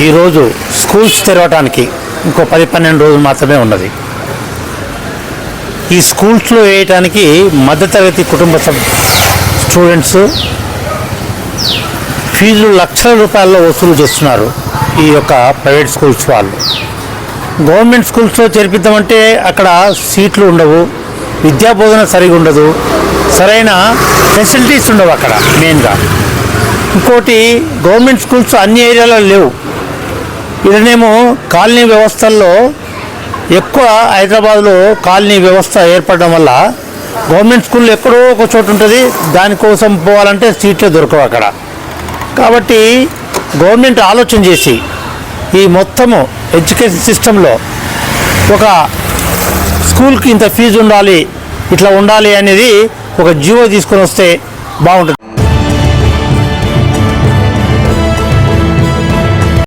ఈరోజు స్కూల్స్ తెరవడానికి ఇంకో 10-12 రోజులు మాత్రమే ఉన్నది. ఈ స్కూల్స్లో వేయటానికి మధ్యతరగతి కుటుంబ స్టూడెంట్స్ ఫీజులు లక్షల రూపాయల్లో వసూలు చేస్తున్నారు. ఈ యొక్క ప్రైవేట్ స్కూల్స్ వాళ్ళు గవర్నమెంట్ స్కూల్స్లో చేర్పిద్దామంటే అక్కడ సీట్లు ఉండవు, విద్యాబోధన సరిగా ఉండదు, సరైన ఫెసిలిటీస్ ఉండవు అక్కడ మెయిన్గా. ఇంకోటి గవర్నమెంట్ స్కూల్స్ అన్ని ఏరియాలో లేవు. ఇదనేమో కాలనీ వ్యవస్థల్లో ఎక్కువ హైదరాబాద్లో కాలనీ వ్యవస్థ ఏర్పడడం వల్ల గవర్నమెంట్ స్కూల్ ఎక్కడో ఒక చోటు ఉంటుంది, దానికోసం పోవాలంటే సీట్లు దొరకవు అక్కడ. కాబట్టి గవర్నమెంట్ ఆలోచన చేసి ఈ మొత్తము ఎడ్యుకేషన్ సిస్టంలో ఒక స్కూల్కి ఇంత ఫీజు ఉండాలి, ఇట్లా ఉండాలి అనేది ఒక జీవో తీసుకొని వస్తే బాగుంటుంది.